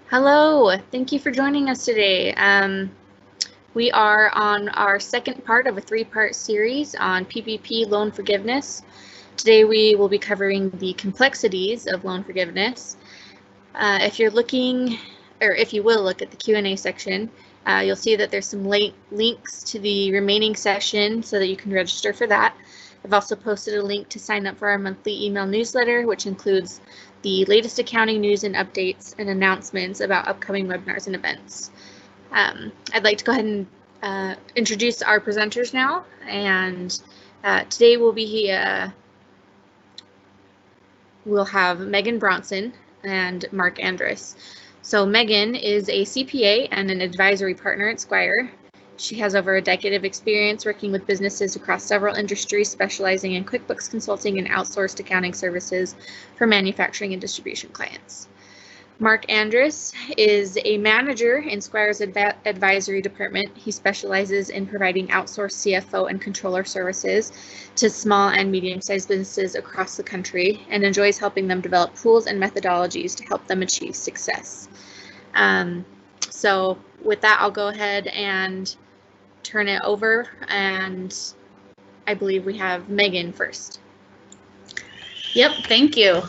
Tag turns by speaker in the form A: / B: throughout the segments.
A: Hello, thank you for joining us today. We are on our second part of a three-part series on PPP loan forgiveness. Today we will be covering the complexities of loan forgiveness. If you're looking, or if you will look at the Q&A section, you'll see that there's some links to the remaining session so that you can register for that. I've also posted a link to sign up for our monthly email newsletter, which includes the latest accounting news and updates and announcements about upcoming webinars and events. I'd like to go ahead and introduce our presenters now, and today we'll have Megan Bronson and Mark Andrus. So Megan is a CPA and an advisory partner at Squire. She has over a decade of experience working with businesses across several industries, specializing in QuickBooks consulting and outsourced accounting services for manufacturing and distribution clients. Mark Andrus is a manager in Squire's advisory department. He specializes in providing outsourced CFO and controller services to small and medium-sized businesses across the country and enjoys helping them develop tools and methodologies to help them achieve success. So with that, I'll go ahead and turn it over, and I believe we have Megan first.
B: Yep, thank you.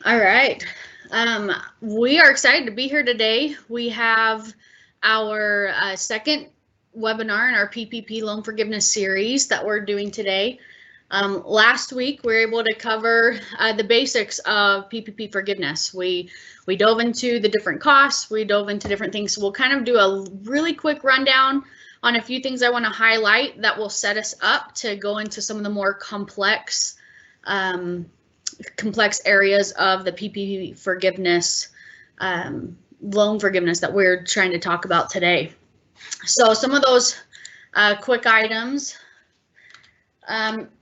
B: All right. We are excited to be here today. We have our second webinar in our PPP loan forgiveness series that we're doing today. Last week, we were able to cover the basics of PPP forgiveness. We dove into the different costs. We dove into different things. So we'll kind of do a really quick rundown on a few things I want to highlight that will set us up to go into some of the more complex areas of the PPP forgiveness, loan forgiveness that we're trying to talk about today. So some of those quick items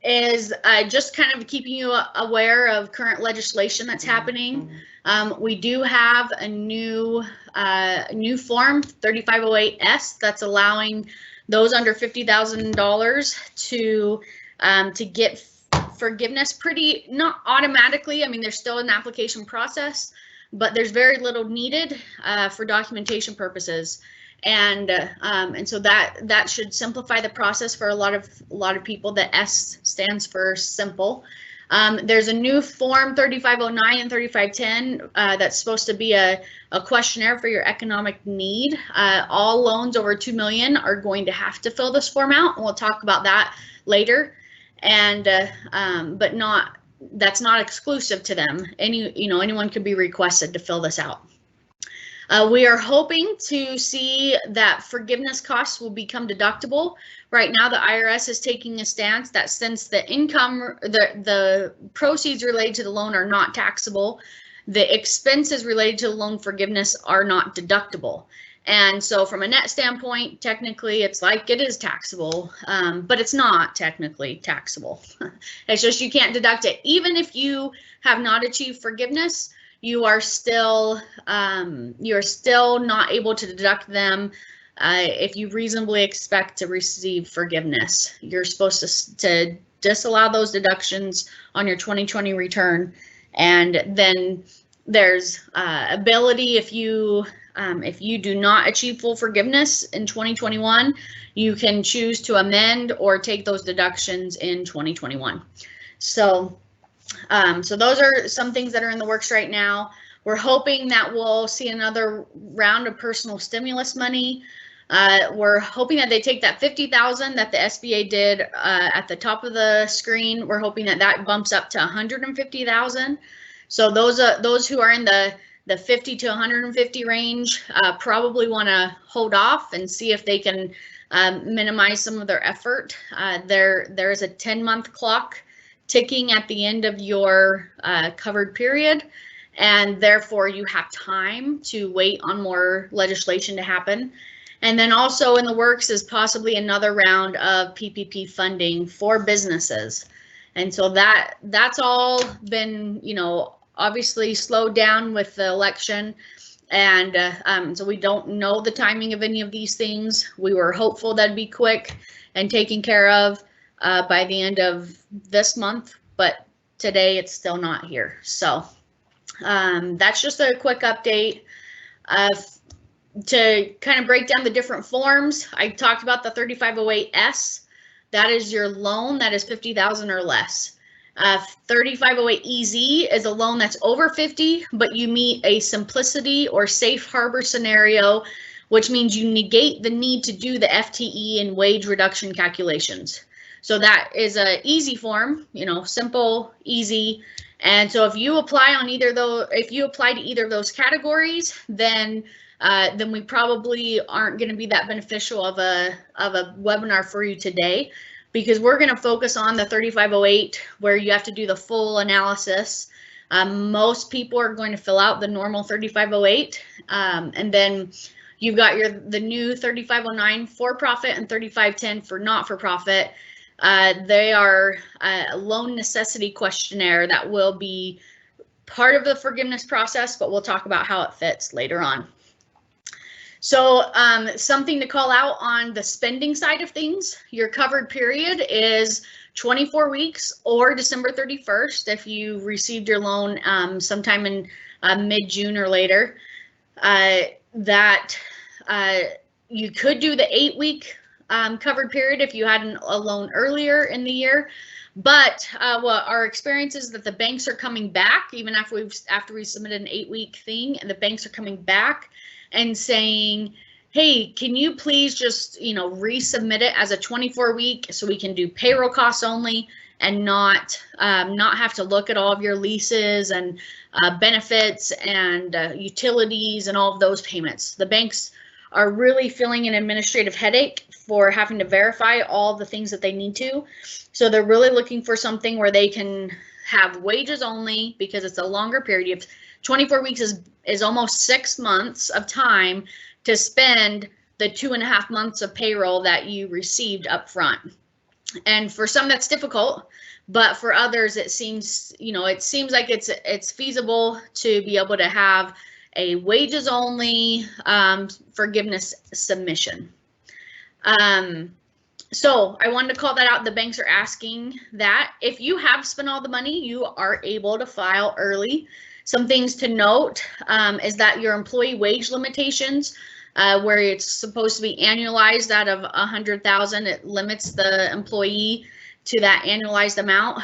B: is just kind of keeping you aware of current legislation that's happening. We do have a new form 3508S that's allowing those under $50,000 to get forgiveness pretty, not automatically. I mean, there's still an application process, but there's very little needed for documentation purposes. And so that should simplify the process for a lot of people. The S stands for simple. There's a new form 3509 and 3510 that's supposed to be a questionnaire for your economic need. All loans over $2 million are going to have to fill this form out, and we'll talk about that later. And but that's not exclusive to them. Anyone could be requested to fill this out. We are hoping to see that forgiveness costs will become deductible. Right now, the IRS is taking a stance that since the proceeds related to the loan are not taxable, the expenses related to loan forgiveness are not deductible. And so from a net standpoint, technically it's like it is taxable, but it's not technically taxable. It's just you can't deduct it. Even if you have not achieved forgiveness, you are still not able to deduct them if you reasonably expect to receive forgiveness. You're supposed to disallow those deductions on your 2020 return, and then there's ability if you do not achieve full forgiveness in 2021, you can choose to amend or take those deductions in 2021. So those are some things that are in the works right now. We're hoping that we'll see another round of personal stimulus money. We're hoping that they take that $50,000 that the SBA did at the top of the screen. We're hoping that bumps up to $150,000. So those who are in the 50 to 150 range probably want to hold off and see if they can minimize some of their effort. There is a 10-month clock ticking at the end of your covered period, and therefore you have time to wait on more legislation to happen. And then also in the works is possibly another round of PPP funding for businesses. And so that's all been, obviously slowed down with the election. And so we don't know the timing of any of these things. We were hopeful that'd be quick and taken care of by the end of this month, but today it's still not here. So that's just a quick update. To kind of break down the different forms, I talked about the 3508S. That is your loan that is $50,000 or less. 3508EZ is a loan that's over 50, but you meet a simplicity or safe harbor scenario, which means you negate the need to do the FTE and wage reduction calculations. So that is a easy form, you know, simple, easy. And so if you apply on either though, if you apply to either of those categories, then we probably aren't going to be that beneficial of a webinar for you today, because we're going to focus on the 3508 where you have to do the full analysis. Most people are going to fill out the normal 3508, and then you've got the new 3509 for-profit and 3510 for not-for-profit. They are a Loan Necessity Questionnaire that will be part of the forgiveness process, but we'll talk about how it fits later on. So something to call out on the spending side of things, your covered period is 24 weeks or December 31st if you received your loan sometime in mid-June or later. You could do the 8-week covered period if you had a loan earlier in the year. But what our experience is that the banks are coming back, even after we submitted an 8-week thing, and the banks are coming back and saying, hey, can you please just, you know, resubmit it as a 24-week so we can do payroll costs only and not have to look at all of your leases and benefits and utilities and all of those payments. The banks are really feeling an administrative headache for having to verify all the things that they need to. So they're really looking for something where they can have wages only, because it's a longer period. 24 weeks is almost 6 months of time to spend the 2.5 months of payroll that you received up front. And for some that's difficult, but for others it seems, you know, it seems like it's feasible to be able to have a wages only forgiveness submission. So I wanted to call that out. The banks are asking that if you have spent all the money, you are able to file early. Some things to note is that your employee wage limitations, where it's supposed to be annualized out of 100,000, it limits the employee to that annualized amount.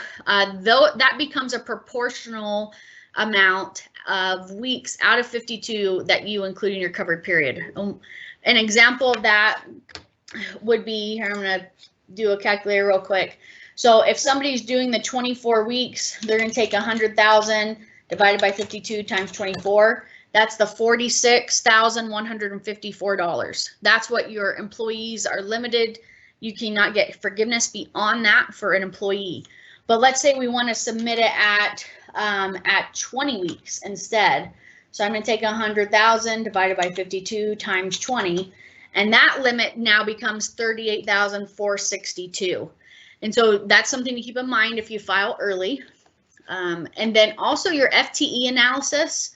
B: Though that becomes a proportional amount of weeks out of 52 that you include in your covered period. An example of that would be, here I'm going to do a calculator real quick. So if somebody's doing the 24 weeks, they're going to take 100,000 divided by 52 times 24. That's the $46,154. That's what your employees are limited. You cannot get forgiveness beyond that for an employee. But let's say we want to submit it at 20 weeks instead. So I'm going to take 100,000 divided by 52 times 20, and that limit now becomes 38,462. And so that's something to keep in mind if you file early. And then also your FTE analysis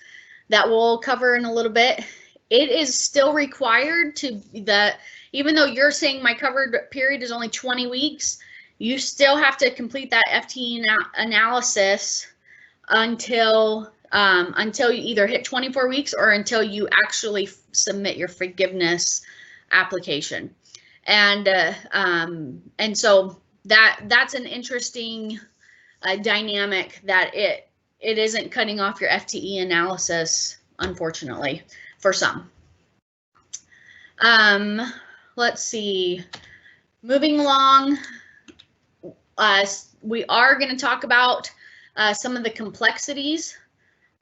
B: that we'll cover in a little bit. It is still required to even though you're saying my covered period is only 20 weeks, you still have to complete that FTE analysis until you either hit 24 weeks or until you actually submit your forgiveness application. And so that's an interesting dynamic, that it isn't cutting off your FTE analysis, unfortunately, for some. Let's see, moving along, we are going to talk about some of the complexities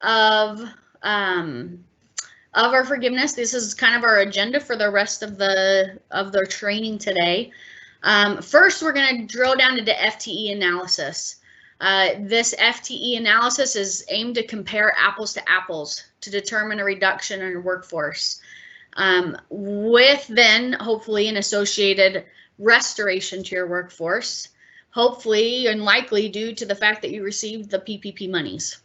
B: of our forgiveness. This is kind of our agenda for the rest of the training today. First, we're going to drill down into FTE analysis. This FTE analysis is aimed to compare apples to apples to determine a reduction in your workforce, with then hopefully an associated restoration to your workforce, hopefully and likely due to the fact that you received the PPP monies.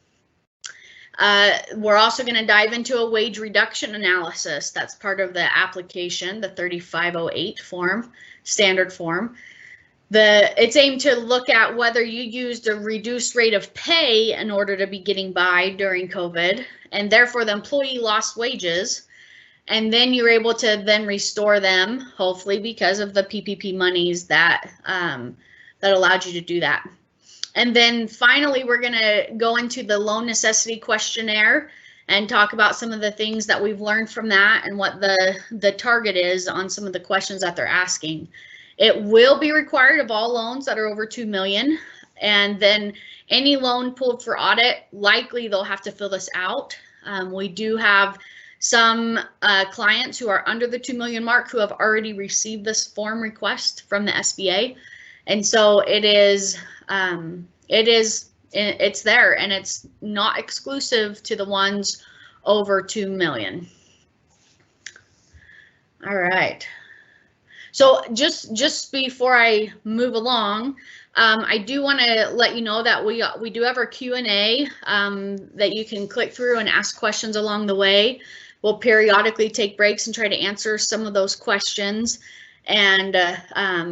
B: We're also going to dive into a wage reduction analysis. That's part of the application, the 3508 form, standard form. It's aimed to look at whether you used a reduced rate of pay in order to be getting by during COVID, and therefore the employee lost wages, and then you're able to then restore them, hopefully because of the PPP monies that that allowed you to do that. And then finally, we're going to go into the Loan Necessity Questionnaire and talk about some of the things that we've learned from that and what the target is on some of the questions that they're asking. It will be required of all loans that are over $2 million, and then any loan pulled for audit, likely they'll have to fill this out. We do have some clients who are under the 2 million mark who have already received this form request from the SBA, and so it's there, and it's not exclusive to the ones over 2 million. All right. So just before I move along, I do want to let you know that we do have our Q&A that you can click through and ask questions along the way. We'll periodically take breaks and try to answer some of those questions. And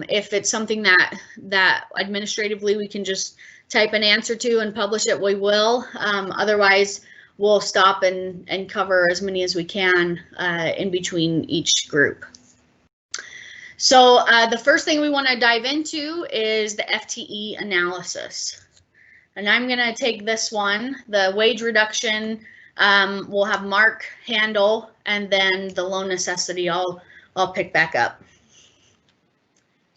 B: if it's something that administratively we can just type an answer to and publish it, we will. Otherwise, we'll stop and cover as many as we can in between each group. So the first thing we want to dive into is the FTE analysis. And I'm going to take this one, the wage reduction. We'll have Mark handle, and then the loan necessity I'll pick back up.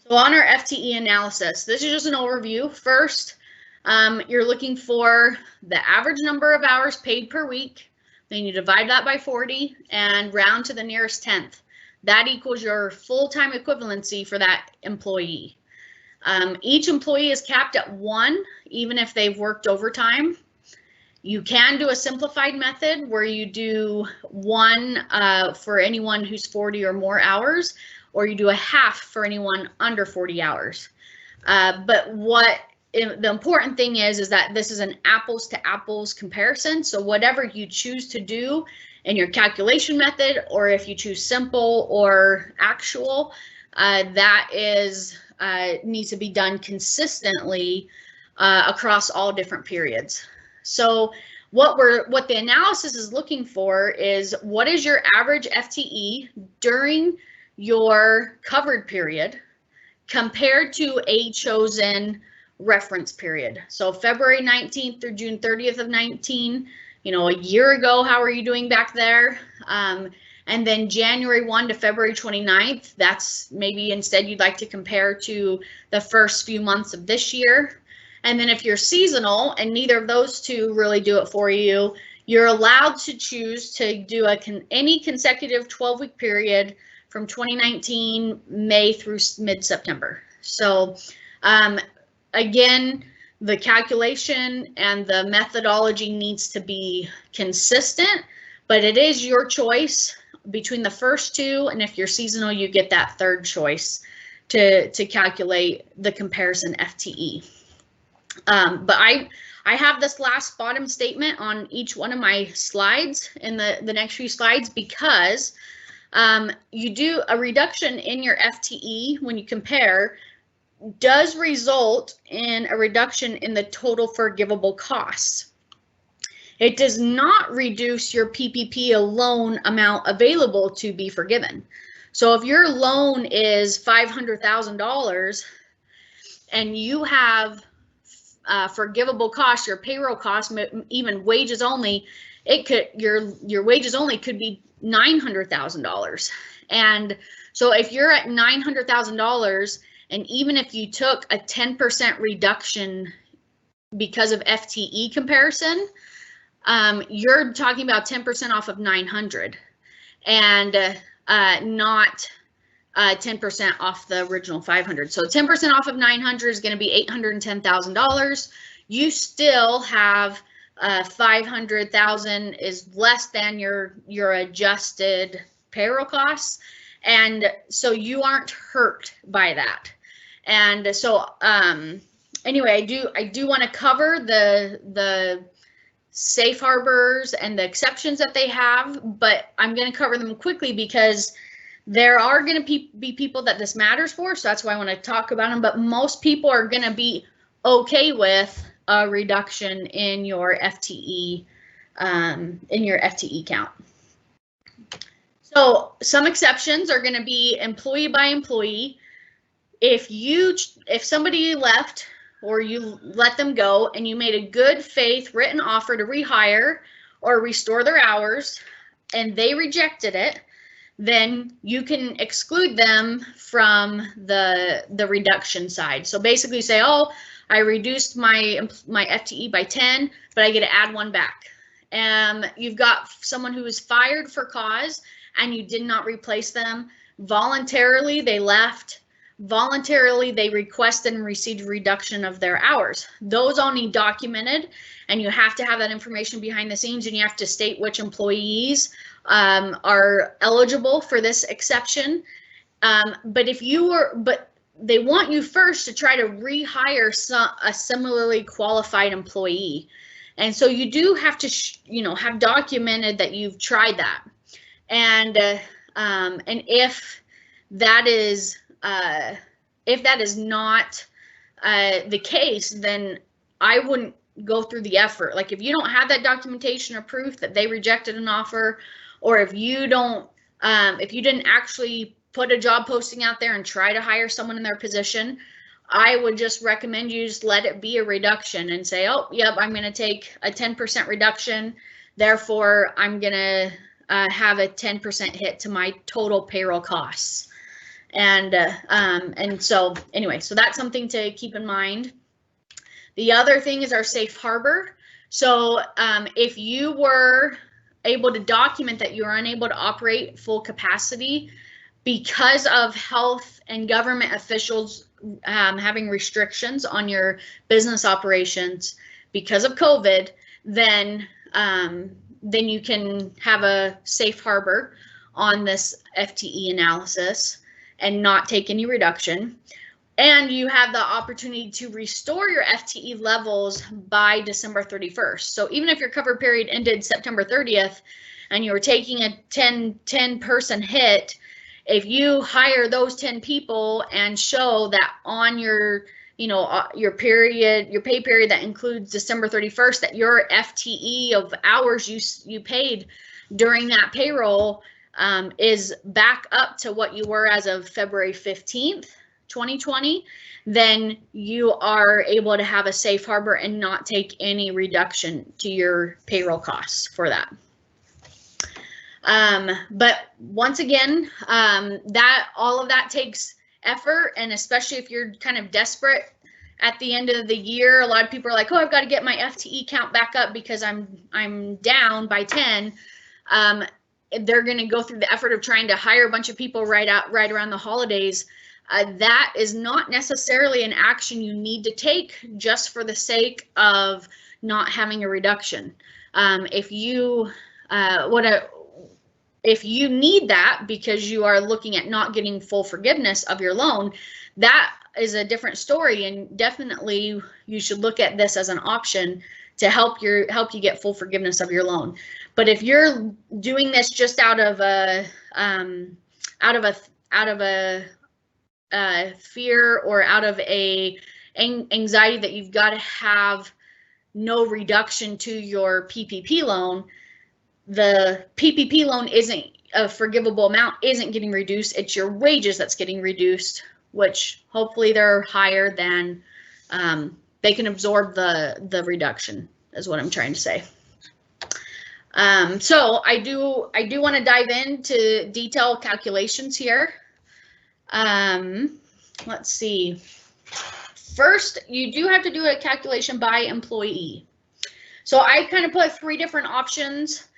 B: So on our FTE analysis, this is just an overview. First, you're looking for the average number of hours paid per week. Then you divide that by 40 and round to the nearest tenth. That equals your full-time equivalency for that employee. Each employee is capped at 1, even if they've worked overtime. You can do a simplified method where you do 1 for anyone who's 40 or more hours, or you do a half for anyone under 40 hours. But the important thing is that this is an apples to apples comparison. So whatever you choose to do in your calculation method, or if you choose simple or actual, that needs to be done consistently across all different periods. So what the analysis is looking for is, what is your average FTE during your covered period compared to a chosen reference period. So February 19th through June 30th of 19, a year ago, how are you doing back there? And then January 1 to February 29th, that's maybe instead you'd like to compare to the first few months of this year. And then if you're seasonal and neither of those two really do it for you, you're allowed to choose to do any consecutive 12-week period from 2019 May through mid-September. So again, the calculation and the methodology needs to be consistent, but it is your choice between the first two, and if you're seasonal, you get that third choice to calculate the comparison FTE. But I have this last bottom statement on each one of my slides in the next few slides, because you do a reduction in your FTE when you compare does result in a reduction in the total forgivable costs. It does not reduce your PPP loan amount available to be forgiven. So if your loan is $500,000 and you have forgivable costs, your payroll costs, even wages only, your wages only could be $900,000. And so if you're at $900,000, and even if you took a 10% reduction because of FTE comparison, you're talking about 10% off of 900, and not 10% off the original 500. So 10% off of 900 is going to be $810,000. You still have 500,000 is less than your adjusted payroll costs, and so you aren't hurt by that. And so anyway, I do want to cover the safe harbors and the exceptions that they have, but I'm going to cover them quickly because there are going to be people that this matters for, so that's why I want to talk about them. But most people are going to be okay with a reduction in your FTE count. So some exceptions are going to be employee by employee. If somebody left or you let them go and you made a good faith written offer to rehire or restore their hours and they rejected it, then you can exclude them from the reduction side. So basically say, oh, I reduced my FTE by 10, but I get to add one back. You've got someone who was fired for cause and you did not replace them. Voluntarily, they left. Voluntarily, they requested and received a reduction of their hours. Those all need documented, and you have to have that information behind the scenes, and you have to state which employees are eligible for this exception. But they want you first to try to rehire a similarly qualified employee. And so you do have to, have documented that you've tried that. And if that is not the case, then I wouldn't go through the effort. Like if you don't have that documentation or proof that they rejected an offer, or if you don't, if you didn't actually put a job posting out there and try to hire someone in their position, I would just recommend you just let it be a reduction and say, oh, yep, I'm going to take a 10% reduction. Therefore, I'm going to have a 10% hit to my total payroll costs. And so anyway, so that's something to keep in mind. The other thing is our safe harbor. So if you were able to document that you are unable to operate full capacity because of health and government officials having restrictions on your business operations because of COVID, then you can have a safe harbor on this FTE analysis and not take any reduction. And you have the opportunity to restore your FTE levels by December 31st. So even if your cover period ended September 30th and you were taking a 10 person hit, if you hire those 10 people and show that on your pay period that includes December 31st, that your FTE of hours you paid during that payroll is back up to what you were as of February 15th, 2020, then you are able to have a safe harbor and not take any reduction to your payroll costs for that. But once again, all of that takes effort, and especially if you're kind of desperate at the end of the year, a lot of people are like, oh, I've got to get my FTE count back up because I'm down by 10. They're going to go through the effort of trying to hire a bunch of people right around the holidays. That is not necessarily an action you need to take just for the sake of not having a reduction. If you need that because you are looking at not getting full forgiveness of your loan, that is a different story, and definitely you should look at this as an option to help you get full forgiveness of your loan. But if you're doing this just out of a fear or out of a anxiety that you've got to have no reduction to your PPP loan, the PPP loan isn't a forgivable amount, isn't getting reduced. It's your wages that's getting reduced, which hopefully they're higher than they can absorb the reduction, is what I'm trying to say. So I do want to dive into detailed calculations here. Let's see. First, you do have to do a calculation by employee. So I kind of put 3 different options.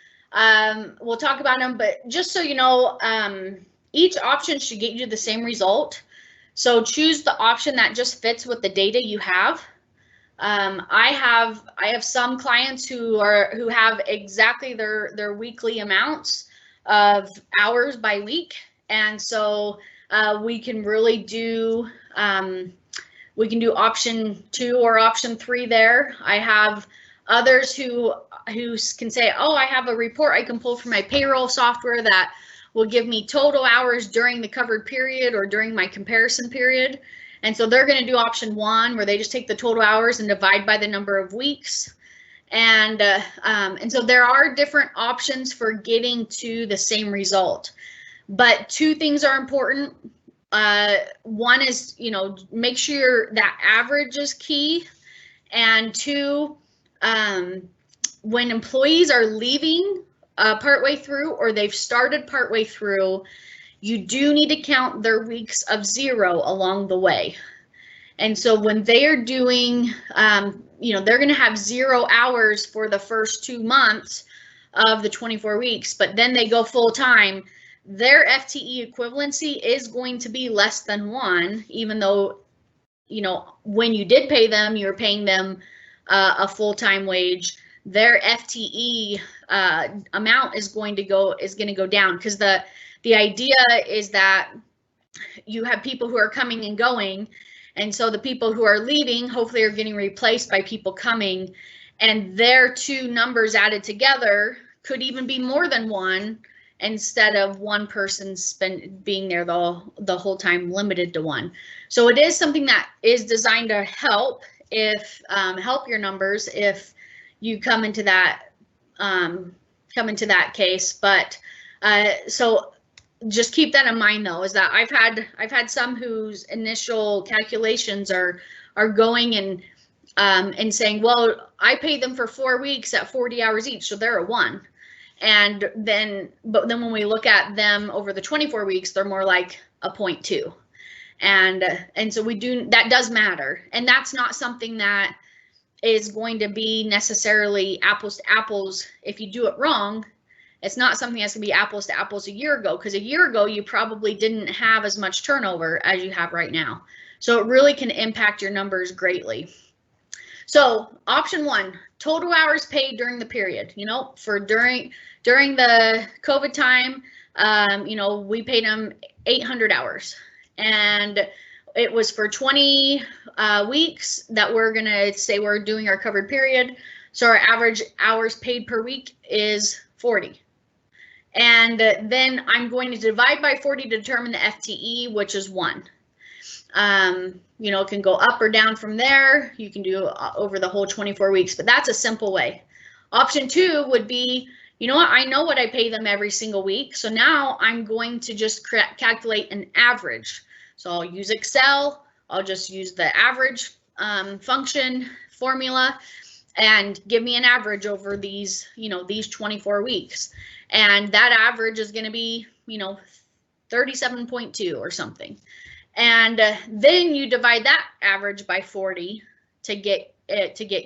B: We'll talk about them, but just so you know, each option should get you the same result. So choose the option that just fits with the data you have. I have some clients who have exactly their weekly amounts of hours by week, and so we can really do option 2 or option 3 there. I have others who can say, oh, I have a report I can pull from my payroll software that will give me total hours during the covered period or during my comparison period. And so they're going to do option 1, where they just take the total hours and divide by the number of weeks. And so there are different options for getting to the same result. But two things are important. One is, make sure that average is key. And two, when employees are leaving partway through, or they've started partway through, you do need to count their weeks of 0 along the way. And so when they are doing, they're going to have 0 hours for the first 2 months of the 24 weeks, but then they go full time, their FTE equivalency is going to be less than 1, even though, when you did pay them, you're paying them a full-time wage. Their FTE amount is going to go down, because the idea is that you have people who are coming and going, and so the people who are leaving hopefully are getting replaced by people coming, and their two numbers added together could even be more than 1, instead of one person being there the whole time, limited to 1. So it is something that is designed to help your numbers if you come into that case. But so just keep that in mind, though, is that I've had some whose initial calculations are going and saying, well, I paid them for 4 weeks at 40 hours each, so they're a 1. But then when we look at them over the 24 weeks, they're more like a 0.2. And so that does matter. And that's not something that is going to be necessarily apples to apples. If you do it wrong, it's not something that's gonna be apples to apples a year ago, because a year ago you probably didn't have as much turnover as you have right now. So it really can impact your numbers greatly. So option 1, total hours paid during the period. For during the COVID time, we paid them 800 hours, and it was for 20 weeks that we're gonna say we're doing our covered period. So our average hours paid per week is 40. And then I'm going to divide by 40 to determine the FTE, which is 1. It can go up or down from there. You can do over the whole 24 weeks, but that's a simple way. Option 2 would be, I know what I pay them every single week, so now I'm going to just calculate an average. So I'll use Excel. I'll just use the average function formula and give me an average over these 24 weeks. And that average is going to be, 37.2 or something. And then you divide that average by 40 to get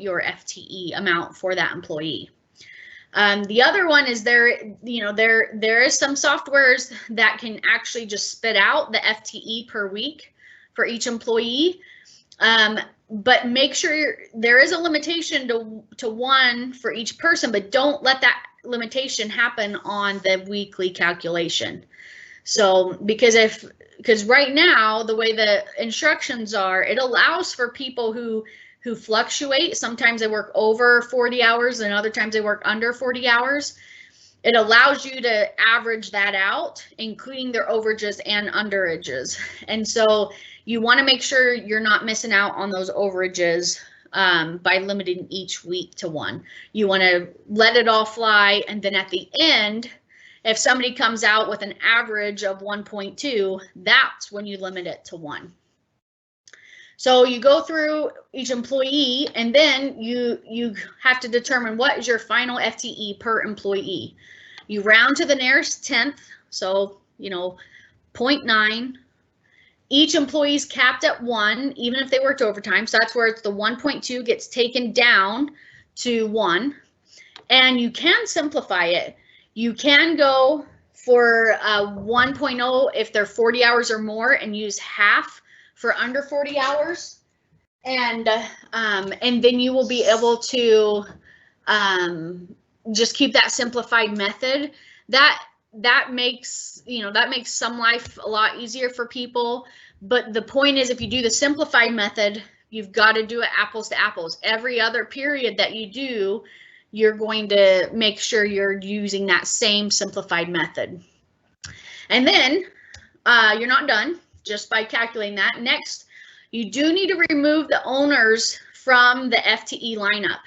B: your FTE amount for that employee. The other one is there is some softwares that can actually just spit out the FTE per week for each employee. But make sure there is a limitation to 1 for each person, but don't let that limitation happen on the weekly calculation. So because right now, the way the instructions are, it allows for people who fluctuate. Sometimes they work over 40 hours and other times they work under 40 hours. It allows you to average that out, including their overages and underages. And so you want to make sure you're not missing out on those overages by limiting each week to 1. You want to let it all fly, and then at the end, if somebody comes out with an average of 1.2, that's when you limit it to 1. So you go through each employee, and then you have to determine what is your final FTE per employee. You round to the nearest 10th, so 0.9. Each employee is capped at 1, even if they worked overtime. So that's where it's the 1.2 gets taken down to 1. And you can simplify it. You can go for 1.0 if they're 40 hours or more, and use half for under 40 hours. And then you will be able to just keep that simplified method. That makes some life a lot easier for people. But the point is, if you do the simplified method, you've got to do it apples to apples. Every other period that you do, you're going to make sure you're using that same simplified method. And then you're not done just by calculating that. Next, you do need to remove the owners from the FTE lineup.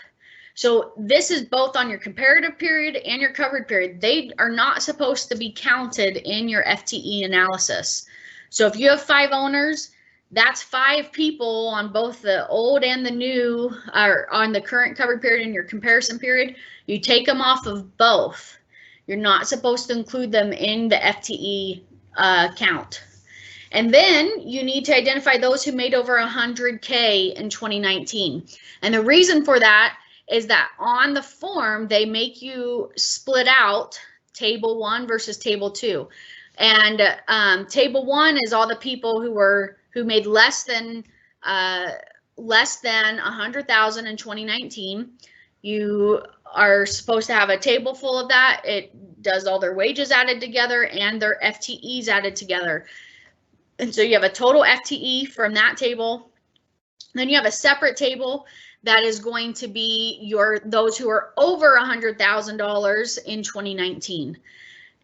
B: So this is both on your comparative period and your covered period. They are not supposed to be counted in your FTE analysis. So if you have 5 owners, that's 5 people on both the old and the new, or on the current covered period and your comparison period. You take them off of both. You're not supposed to include them in the FTE count. And then you need to identify those who made over 100K in 2019. And the reason for that is that on the form, they make you split out table 1 versus table 2. And table 1 is all the people who made less than 100,000 in 2019. You are supposed to have a table full of that. It does all their wages added together and their FTEs added together. And so you have a total FTE from that table. Then you have a separate table that is going to be those who are over $100,000 in 2019.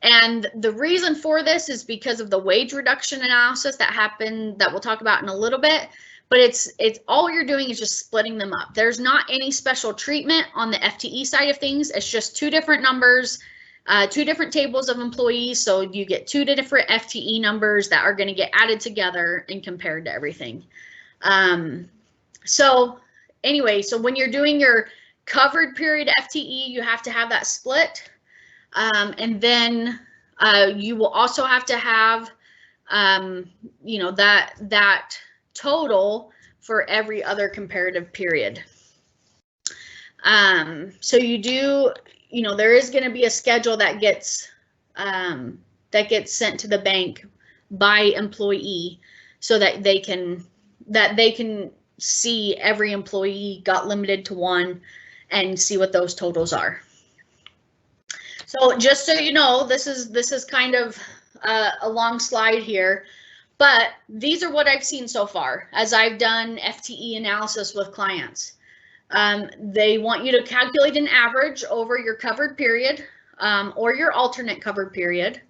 B: And the reason for this is because of the wage reduction analysis that happened, that we'll talk about in a little bit. But it's all you're doing is just splitting them up. There's not any special treatment on the FTE side of things. It's just 2 different numbers, 2 different tables of employees. So you get 2 different FTE numbers that are going to get added together and compared to everything. So anyway, so when you're doing your covered period FTE, you have to have that split. And then you will also have to have, that total for every other comparative period. So you do, there is going to be a schedule that gets sent to the bank by employee, so that they can see every employee got limited to 1 and see what those totals are. So just so you know, this is kind of a long slide here, but these are what I've seen so far as I've done FTE analysis with clients. They want you to calculate an average over your covered period or your alternate covered period.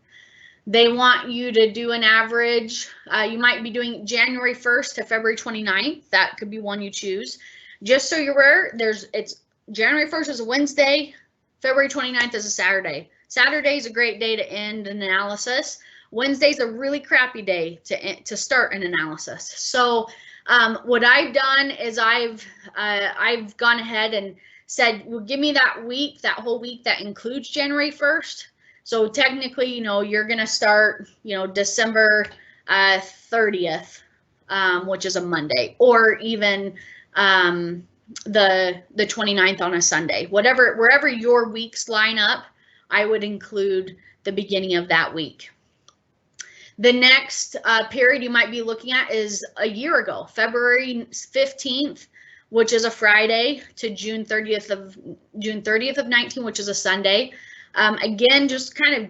B: They want you to do an average. You might be doing January 1st to February 29th. That could be one you choose. Just so you're aware, it's January 1st is a Wednesday, February 29th is a Saturday. Saturday is a great day to end an analysis. Wednesday's a really crappy day to start an analysis. So what I've done is I've gone ahead and said, well, give me that week, that whole week that includes January 1st. So technically, you're going to start, December 30th, which is a Monday, or even the 29th on a Sunday. Wherever your weeks line up, I would include the beginning of that week. The next period you might be looking at is a year ago, February 15th, which is a Friday, to June 30th of 19, which is a Sunday. Again, just kind of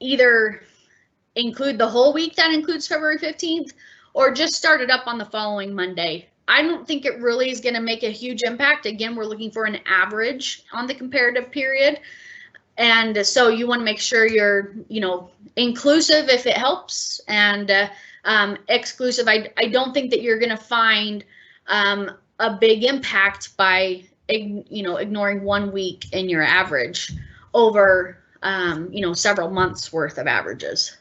B: either include the whole week that includes February 15th, or just start it up on the following Monday. I don't think it really is going to make a huge impact. Again, we're looking for an average on the comparative period. And so you want to make sure you're, inclusive if it helps, and exclusive. I don't think that you're going to find a big impact by, ignoring 1 week in your average over, several months worth of averages.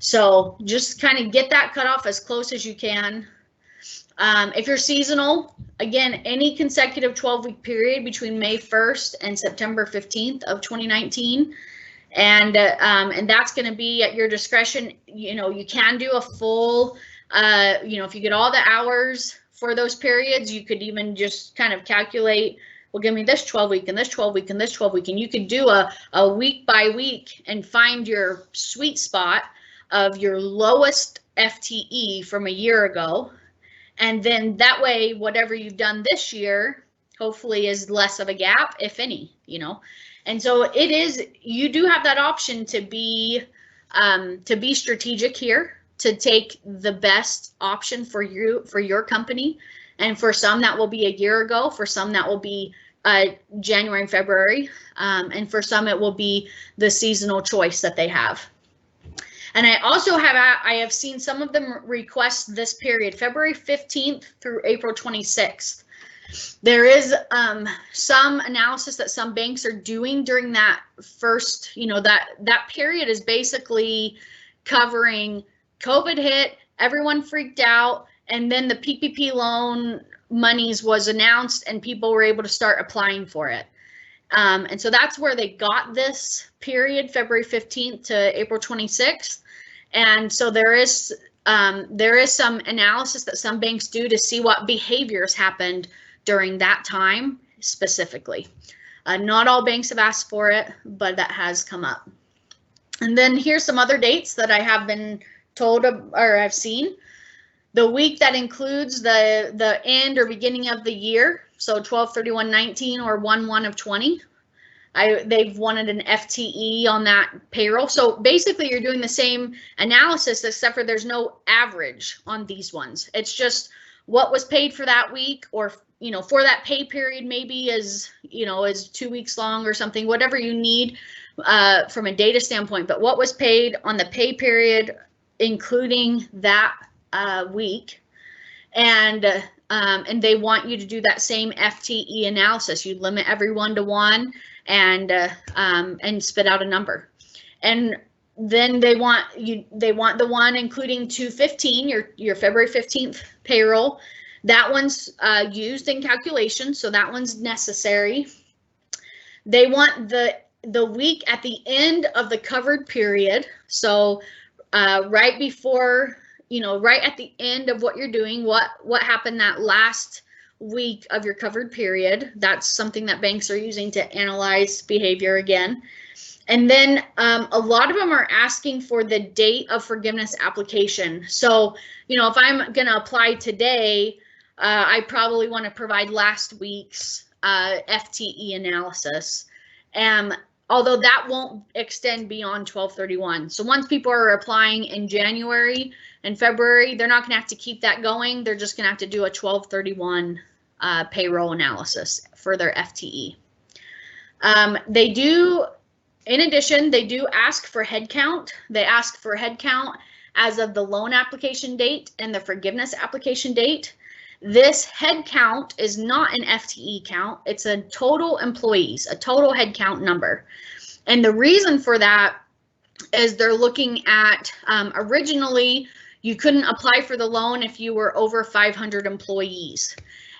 B: So just kind of get that cut off as close as you can. If you're seasonal, again, any consecutive 12-week period between May 1st and September 15th of 2019, and that's going to be at your discretion. You can do a full, if you get all the hours for those periods, you could even just kind of calculate, well, give me this 12-week and this 12-week and this 12-week, and you could do a week by week and find your sweet spot of your lowest FTE from a year ago. And then that way, whatever you've done this year, hopefully is less of a gap, if any, And so you do have that option to be strategic here, to take the best option for your company. And for some that will be a year ago, for some that will be January and February, and for some it will be the seasonal choice that they have. And I also have seen some of them request this period, February 15th through April 26th. There is some analysis that some banks are doing during that first, that period is basically covering COVID hit, everyone freaked out, and then the PPP loan monies was announced and people were able to start applying for it. And so that's where they got this period, February 15th to April 26th. And so there is some analysis that some banks do to see what behaviors happened during that time specifically. Not all banks have asked for it, but that has come up. And then here's some other dates that I have been told or I've seen. The week that includes the end or beginning of the year, so 12/31/19 or 1/1/20. They've wanted an FTE on that payroll. So basically you're doing the same analysis, except for there's no average on these ones. It's just what was paid for that week, or for that pay period, maybe is 2 weeks long or something, whatever you need from a data standpoint. But what was paid on the pay period, including that week, and they want you to do that same FTE analysis. You limit everyone to one and spit out a number. And then they want the one including 2/15, your February 15th payroll. That one's used in calculation, so that one's necessary. They want the week at the end of the covered period, so right before, right at the end of what you're doing, what happened that last week of your covered period. That's something that banks are using to analyze behavior again. And then a lot of them are asking for the date of forgiveness application. So, if I'm going to apply today, I probably want to provide last week's FTE analysis. Although that won't extend beyond 12/31. So once people are applying in January and February, they're not going to have to keep that going. They're just going to have to do a 12/31 payroll analysis for their FTE. In addition, they do ask for headcount. They ask for headcount as of the loan application date and the forgiveness application date. This headcount is not an FTE count. It's a total employees, a total headcount number. And the reason for that is they're looking at, originally, you couldn't apply for the loan if you were over 500 employees.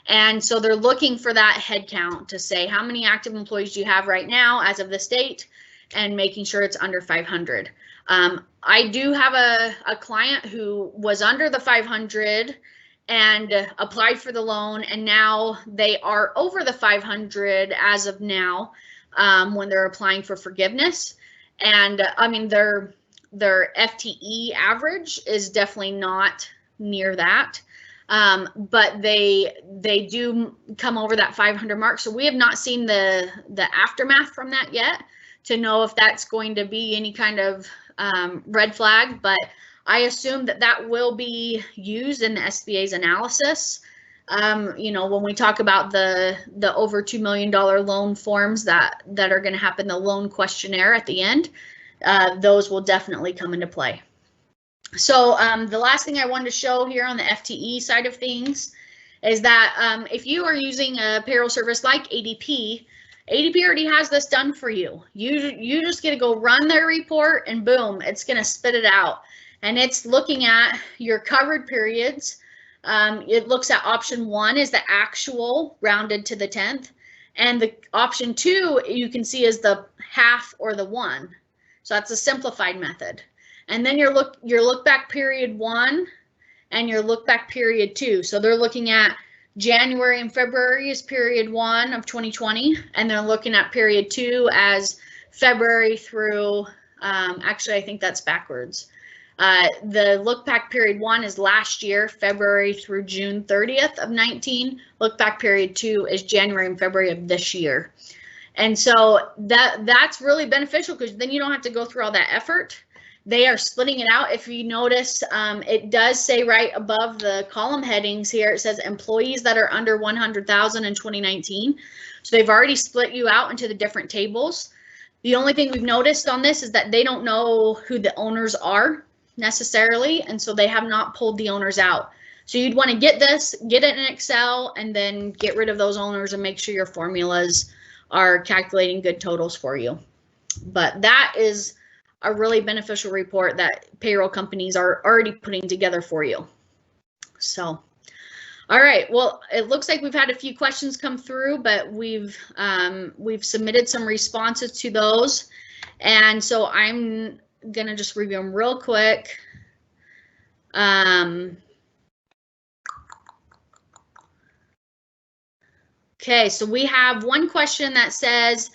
B: And so they're looking for that headcount to say how many active employees do you have right now as of this date, and making sure it's under 500. I do have a client who was under the 500 and applied for the loan, and now they are over the 500 as of now when they're applying for forgiveness. And I mean, their FTE average is definitely not near that, but they do come over that 500 mark. So we have not seen the aftermath from that yet to know if that's going to be any kind of red flag, but I assume that will be used in the SBA's analysis. When we talk about the over $2 million loan forms that are going to happen, the loan questionnaire at the end, those will definitely come into play. So the last thing I wanted to show here on the FTE side of things is that if you are using a payroll service like ADP already has this done for you. You just get to go run their report and boom, it's going to spit it out. And it's looking at your covered periods. It looks at option 1 is the actual rounded to the 10th. And the option 2 you can see is the half or the 1. So that's a simplified method. And then your look back period 1 and your look back period 2. So they're looking at January and February is period 1 of 2020, and they're looking at period 2 as February through, actually I think that's backwards. The look back period 1 is last year, February through June 30th of 19. Look back period 2 is January and February of this year. And so that's really beneficial because then you don't have to go through all that effort. They are splitting it out. If you notice, it does say right above the column headings here, it says employees that are under 100,000 in 2019. So they've already split you out into the different tables. The only thing we've noticed on this is that they don't know who the owners are necessarily, and so they have not pulled the owners out. So you'd want to get this, get it in Excel, and then get rid of those owners and make sure your formulas are calculating good totals for you. But that is a really beneficial report that payroll companies are already putting together for you. So, all right, well, it looks like we've had a few questions come through, but we've submitted some responses to those. And so I'm gonna just review them real quick. Okay, so we have one question that says,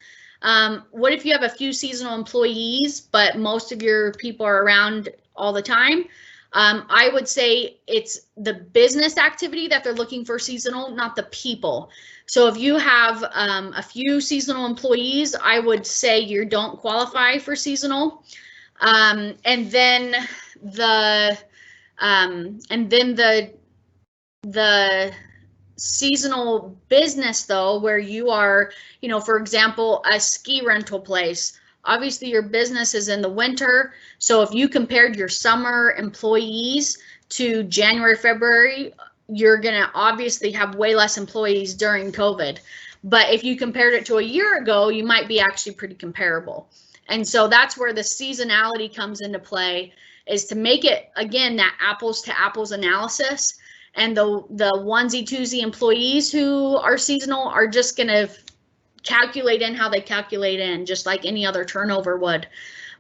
B: what if you have a few seasonal employees, but most of your people are around all the time? I would say it's the business activity that they're looking for seasonal, not the people. So if you have a few seasonal employees, I would say you don't qualify for seasonal. And then the seasonal business, though, where you are, you know, for example, a ski rental place. Obviously, your business is in the winter. So if you compared your summer employees to January, February, you're going to obviously have way less employees during COVID. But if you compared it to a year ago, you might be actually pretty comparable. And so that's where the seasonality comes into play, is to make it, again, that apples to apples analysis. And the onesie twosie employees who are seasonal are just going to calculate in how they calculate in, just like any other turnover would.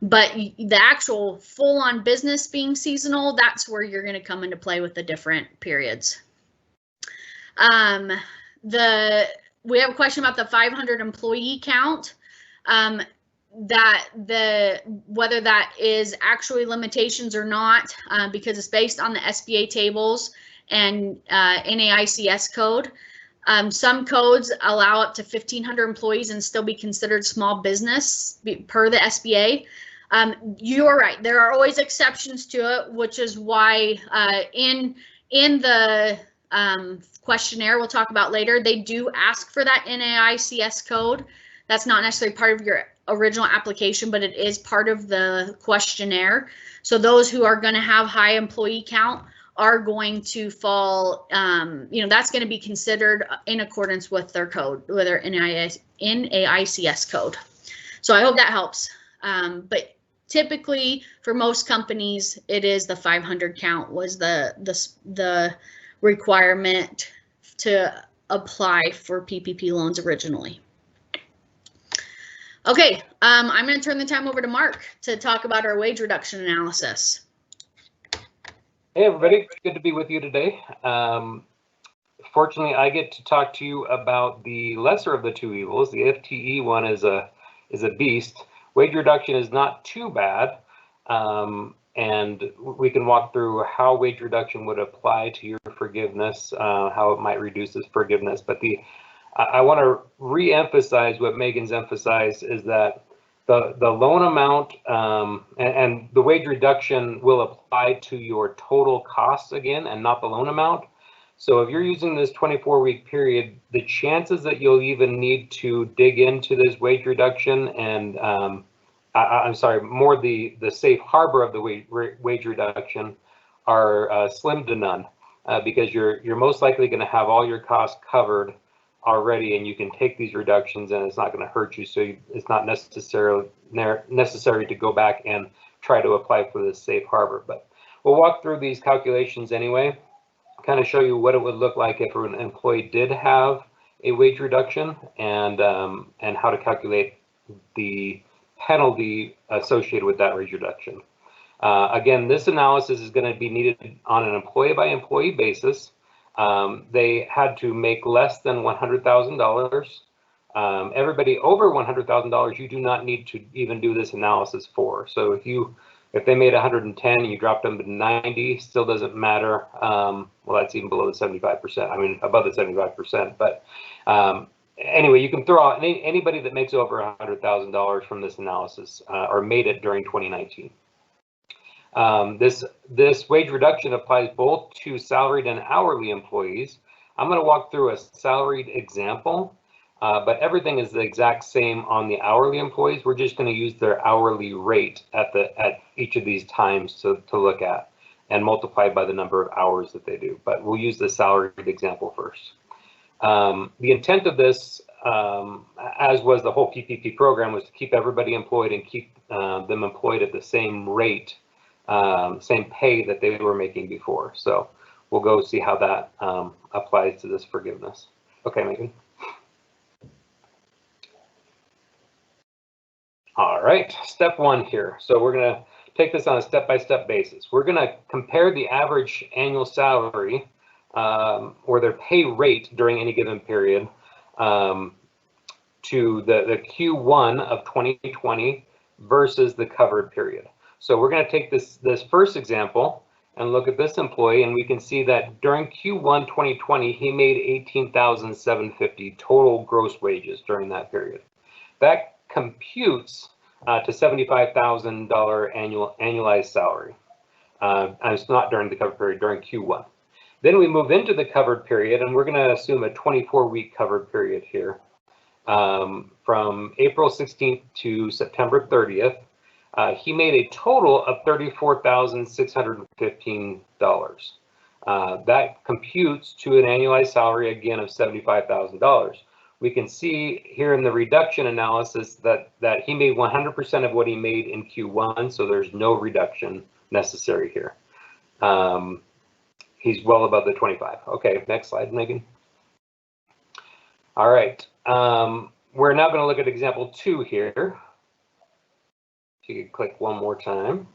B: But the actual full-on business being seasonal, that's where you're going to come into play with the different periods. We have a question about the 500 employee count. Whether that is actually limitations or not, because it's based on the SBA tables and NAICS code. Some codes allow up to 1,500 employees and still be considered small business per the SBA. You are right. There are always exceptions to it, which is why in the questionnaire we'll talk about later, they do ask for that NAICS code. That's not necessarily part of your original application, but it is part of the questionnaire. So those who are going to have high employee count are going to fall, you know, that's going to be considered in accordance with their code, with their NAICS code. So I hope that helps. But typically for most companies, it is the 500 count was the requirement to apply for PPP loans originally. Okay, I'm going to turn the time over to Mark to talk about our wage reduction analysis.
C: Hey everybody, good to be with you today. Fortunately, I get to talk to you about the lesser of the two evils. The FTE one is a beast. Wage reduction is not too bad, and we can walk through how wage reduction would apply to your forgiveness, how it might reduce this forgiveness. But I want to re-emphasize what Megan's emphasized, is that the loan amount and the wage reduction will apply to your total costs again, and not the loan amount. So if you're using this 24-week period, the chances that you'll even need to dig into this wage reduction and I'm sorry, more the safe harbor of the wage reduction are slim to none, because you're most likely going to have all your costs covered already, and you can take these reductions and it's not going to hurt you. So it's not necessary to go back and try to apply for this safe harbor. But we'll walk through these calculations anyway, kind of show you what it would look like if an employee did have a wage reduction, and how to calculate the penalty associated with that wage reduction. Again, this analysis is going to be needed on an employee by employee basis. They had to make less than $100,000. Everybody over $100,000, you do not need to even do this analysis for. So if they made 110 and you dropped them to 90, still doesn't matter. Well, that's even below the 75%. I mean, above the 75%. But anyway, you can throw out anybody that makes over $100,000 from this analysis, or made it during 2019. This wage reduction applies both to salaried and hourly employees. I'm going to walk through a salaried example, but everything is the exact same on the hourly employees. We're just going to use their hourly rate at each of these times to look at. and multiplied by the number of hours that they do. But we'll use the salaried example first. The intent of this, as was the whole PPP program, was to keep everybody employed and keep them employed at the same rate, same pay that they were making before. So we'll go see how that applies to this forgiveness. Okay, Megan. All right, step one here. So we're going to take this on a step-by-step basis. We're going to compare the average annual salary or their pay rate during any given period to the Q1 of 2020 versus the covered period. So we're going to take this first example and look at this employee, and we can see that during Q1 2020, he made $18,750 total gross wages during that period. That computes to $75,000 annualized salary. And it's not during the covered period, during Q1. Then we move into the covered period, and we're going to assume a 24-week covered period here. From April 16th to September 30th, he made a total of $34,615. That computes to an annualized salary, again, of $75,000. We can see here in the reduction analysis that he made 100% of what he made in Q1, so there's no reduction necessary here. He's well above the 25. Okay, next slide, Megan. All right, we're now going to look at example 2 here. If you could click one more time.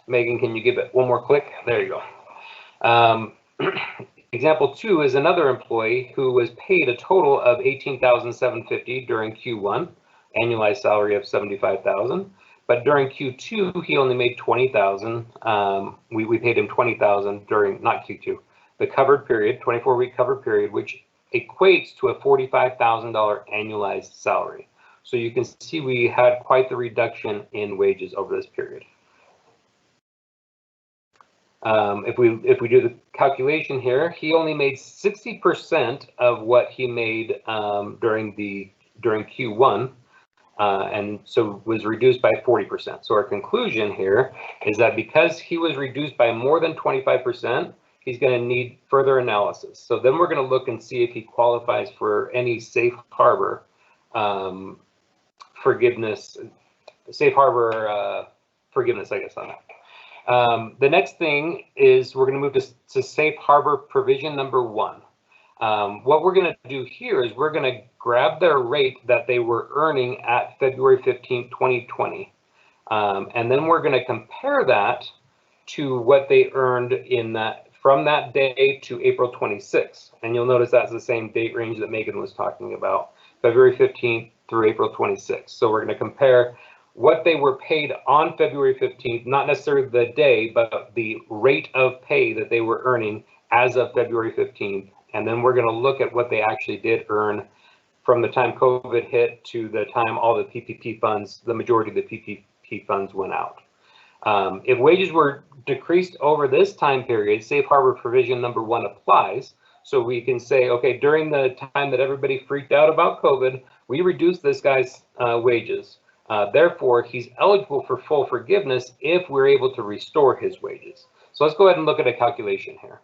C: Megan, can you give it one more click? There you go. Example 2 is another employee who was paid a total of $18,750 during Q1, annualized salary of $75,000. But during Q2, he only made $20,000. We paid him $20,000 during, not Q2, the covered period, 24-week covered period, which equates to a $45,000 annualized salary. So you can see we had quite the reduction in wages over this period. If we do the calculation here, he only made 60% of what he made during Q1, and so was reduced by 40%. So our conclusion here is that because he was reduced by more than 25%, he's going to need further analysis. So then we're going to look and see if he qualifies for any safe harbor forgiveness, safe harbor forgiveness, I guess, on that. The next thing is we're going to move to safe harbor provision number 1. What we're going to do here is we're going to grab their rate that they were earning at February 15, 2020. And then we're going to compare that to what they earned from that day to April 26th. And you'll notice that's the same date range that Megan was talking about, February 15th through April 26th. So we're going to compare what they were paid on February 15th, not necessarily the day, but the rate of pay that they were earning as of February 15th. And then we're going to look at what they actually did earn from the time COVID hit to the time all the PPP funds, the majority of the PPP funds went out. If wages were decreased over this time period, safe harbor provision number 1 applies. So we can say, okay, during the time that everybody freaked out about COVID, we reduced this guy's wages. Therefore, he's eligible for full forgiveness if we're able to restore his wages. So let's go ahead and look at a calculation here.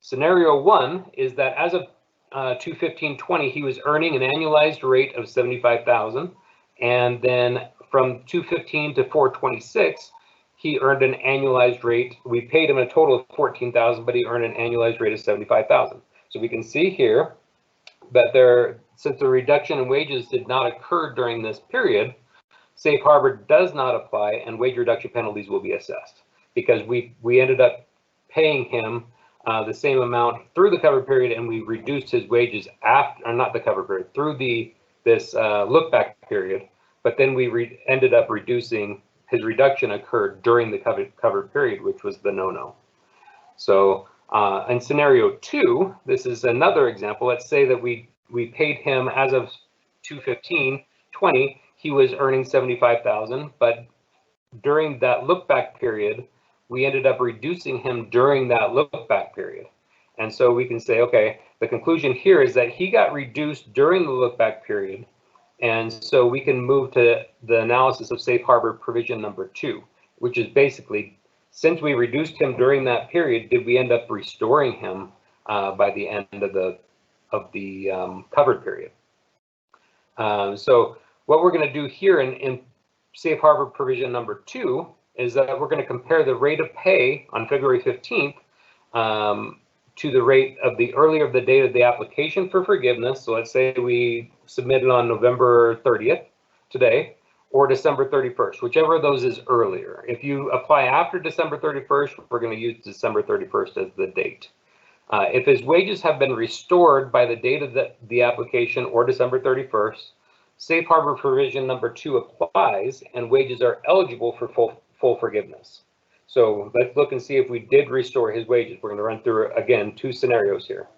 C: Scenario 1 is that as of 2/15/20, he was earning an annualized rate of $75,000, and then from 2/15 to 4/26, he earned an annualized rate. We paid him a total of $14,000, but he earned an annualized rate of $75,000. So we can see here that since the reduction in wages did not occur during this period, safe harbor does not apply, and wage reduction penalties will be assessed because we ended up paying him the same amount through the cover period, and we reduced his wages after, or not the cover period, through this look back period. But then we ended up reducing, his reduction occurred during the covered period, which was the no-no. So in scenario 2, this is another example. Let's say that we paid him as of 2/15/20, he was earning $75,000, but during that look back period, we ended up reducing him during that look back period. And so we can say, okay, the conclusion here is that he got reduced during the look back period And so we can move to the analysis of Safe Harbor provision number 2, which is basically, since we reduced him during that period, did we end up restoring him by the end of the covered period? So what we're going to do here in Safe Harbor provision number 2 is that we're going to compare the rate of pay on February 15th to the rate of the earlier of the date of the application for forgiveness. So let's say we submitted on November 30th today, or December 31st, whichever of those is earlier. If you apply after December 31st, we're going to use December 31st as the date. If his wages have been restored by the date of the application or December 31st, Safe Harbor provision number 2 applies and wages are eligible for full forgiveness. So let's look and see if we did restore his wages. We're going to run through, again, 2 scenarios here.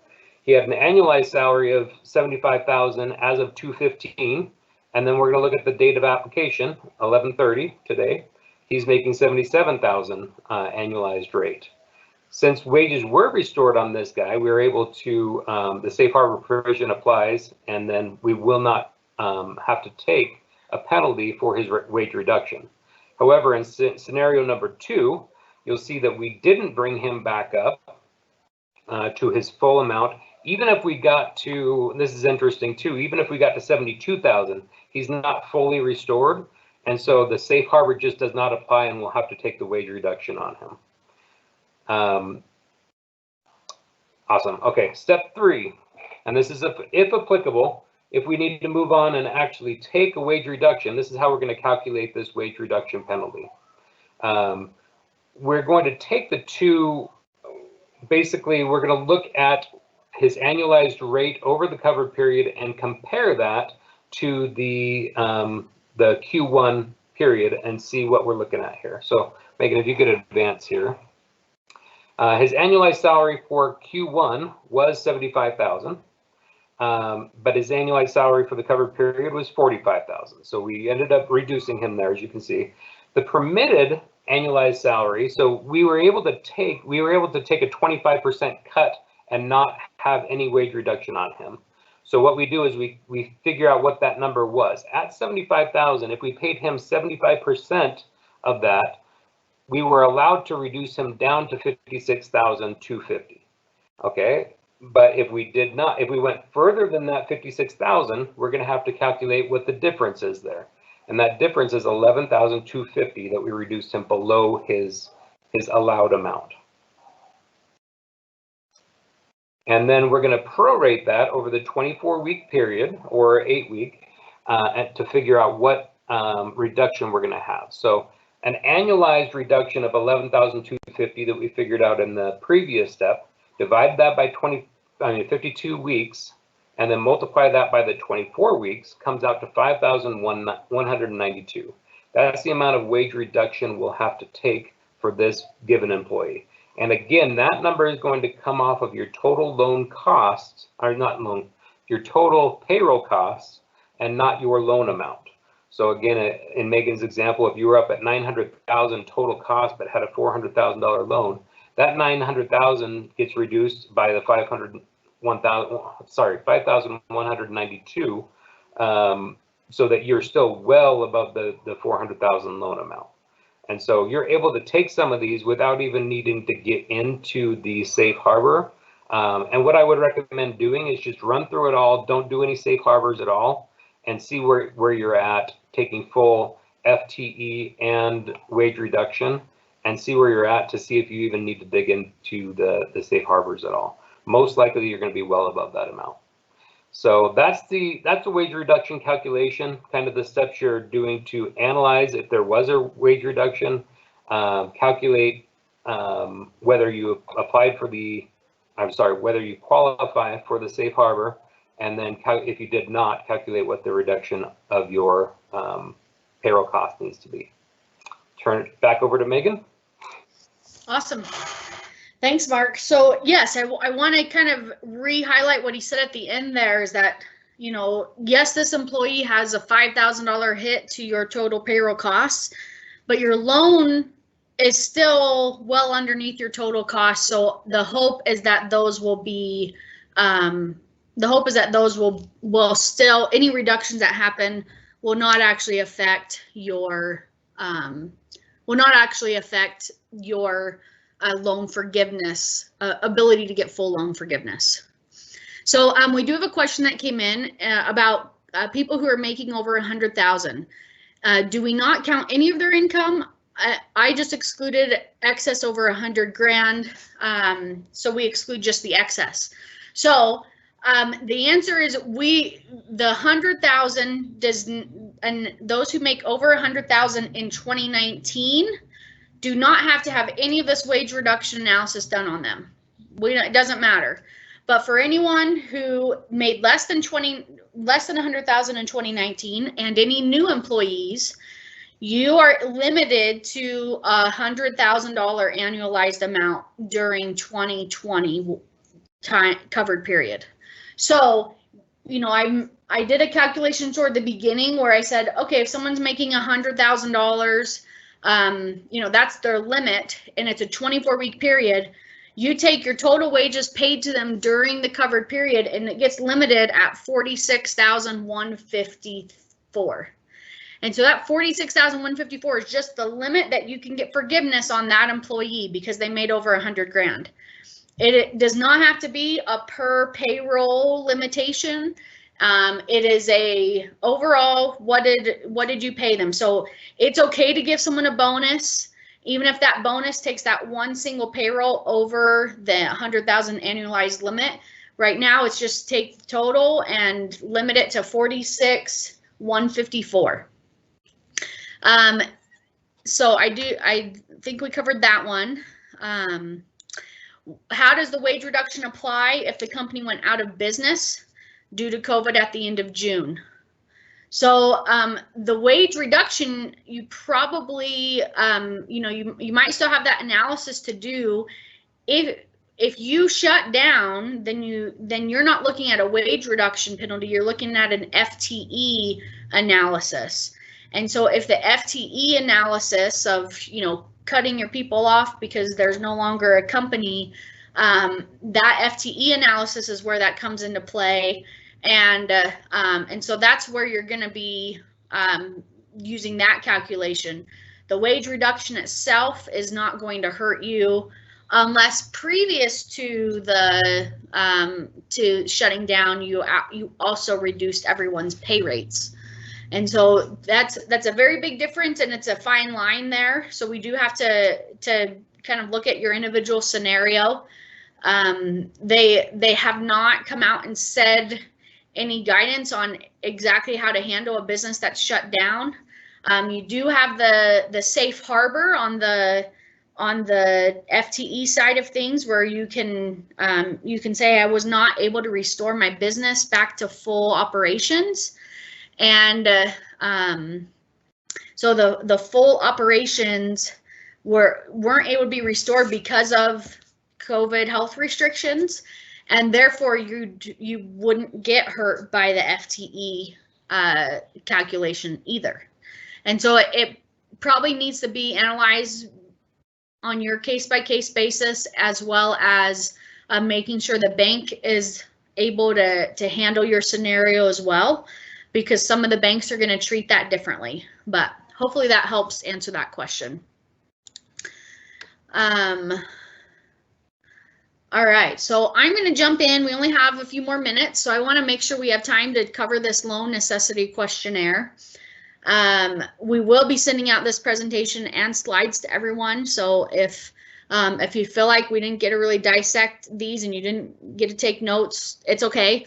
C: He had an annualized salary of $75,000 as of 2/15, and then we're going to look at the date of application, 11/30 today. He's making $77,000 annualized rate. Since wages were restored on this guy, we were able to, the Safe Harbor provision applies, and then we will not have to take a penalty for his wage reduction. However, in scenario number 2, you'll see that we didn't bring him back up to his full amount. Even if we got to, this is interesting too, even if we got to 72,000, he's not fully restored. And so the Safe Harbor just does not apply and we'll have to take the wage reduction on him. Awesome. Okay, step 3, and this is if applicable, if we need to move on and actually take a wage reduction, this is how we're going to calculate this wage reduction penalty. We're going to take the 2, basically we're going to look at his annualized rate over the covered period and compare that to the Q1 period and see what we're looking at here. So Megan, if you could advance here. His annualized salary for Q1 was $75,000. But his annualized salary for the covered period was $45,000. So we ended up reducing him there, as you can see. The permitted annualized salary, so we were able to take a 25% cut and not have any wage reduction on him. So what we do is we figure out what that number was. At $75,000, if we paid him 75% of that, we were allowed to reduce him down to $56,250. Okay. But if we did not, if we went further than that 56,000, we're going to have to calculate what the difference is there. And that difference is 11,250 that we reduced him below his allowed amount. And then we're going to prorate that over the 24-week period or 8-week to figure out what reduction we're going to have. So an annualized reduction of 11,250 that we figured out in the previous step, divide that by 52 weeks, and then multiply that by the 24 weeks, comes out to 5,192. That's the amount of wage reduction we'll have to take for this given employee. And again, that number is going to come off of your total loan costs, or not loan, your total payroll costs, and not your loan amount. So again, in Megan's example, if you were up at 900,000 total cost but had a $400,000 loan, that 900,000 gets reduced by the 5,192, so that you're still well above the 400,000 loan amount. And so you're able to take some of these without even needing to get into the Safe Harbor. And what I would recommend doing is just run through it all. Don't do any Safe Harbors at all, and see where you're at, taking full FTE and wage reduction, and see where you're at to see if you even need to dig into the Safe Harbors at all. Most likely you're going to be well above that amount. So that's the wage reduction calculation, kind of the steps you're doing to analyze if there was a wage reduction, calculate whether you applied for whether you qualify for the Safe Harbor, and then if you did not, calculate what the reduction of your payroll cost needs to be. Turn it back over to Megan.
B: Awesome. Thanks, Mark. So yes, I want to kind of re-highlight what he said at the end there is that, you know, yes, this employee has a $5,000 hit to your total payroll costs, but your loan is still well underneath your total cost. So the hope is that those will be the hope is that those will still, any reductions that happen will not actually affect your loan forgiveness, ability to get full loan forgiveness. So we do have a question that came in about people who are making over 100,000. Do we not count any of their income? I just excluded excess over 100 grand. So we exclude just the excess. So the answer is the 100,000 doesn't, and those who make over 100,000 in 2019 do not have to have any of this wage reduction analysis done on them. It doesn't matter. But for anyone who made less than 100,000 in 2019 and any new employees, you are limited to a $100,000 annualized amount during 2020 covered period. So, you know, I did a calculation toward the beginning where I said, okay, if someone's making $100,000, you know, that's their limit, and it's a 24-week period. You take your total wages paid to them during the covered period, and it gets limited at $46,154. And so that $46,154 is just the limit that you can get forgiveness on that employee because they made over 100 grand. It does not have to be a per payroll limitation. It is a overall, what did you pay them? So it's okay to give someone a bonus, even if that bonus takes that one single payroll over the 100,000 annualized limit. Right now, it's just take the total and limit it to 46,154. So I think we covered that one. How does the wage reduction apply if the company went out of business due to COVID at the end of June? So the wage reduction, you probably, you know, you might still have that analysis to do. If you shut down, then you're not looking at a wage reduction penalty. You're looking at an FTE analysis. And so if the FTE analysis of, you know, cutting your people off because there's no longer a company, that FTE analysis is where that comes into play. And so that's where you're going to be using that calculation. The wage reduction itself is not going to hurt you unless previous to the to shutting down, you also reduced everyone's pay rates. And so that's a very big difference, and it's a fine line there. So we do have to kind of look at your individual scenario. They have not come out and said any guidance on exactly how to handle a business that's shut down. You do have the safe harbor on the FTE side of things, where you can say I was not able to restore my business back to full operations. And so the full operations weren't able to be restored because of COVID health restrictions, and therefore you wouldn't get hurt by the FTE calculation either. And so it probably needs to be analyzed on your case-by-case basis, as well as making sure the bank is able to handle your scenario as well, because some of the banks are going to treat that differently. But hopefully that helps answer that question. All right, so I'm going to jump in. We only have a few more minutes, so I want to make sure we have time to cover this Loan Necessity Questionnaire. We will be sending out this presentation and slides to everyone, so if you feel like we didn't get to really dissect these and you didn't get to take notes, it's okay.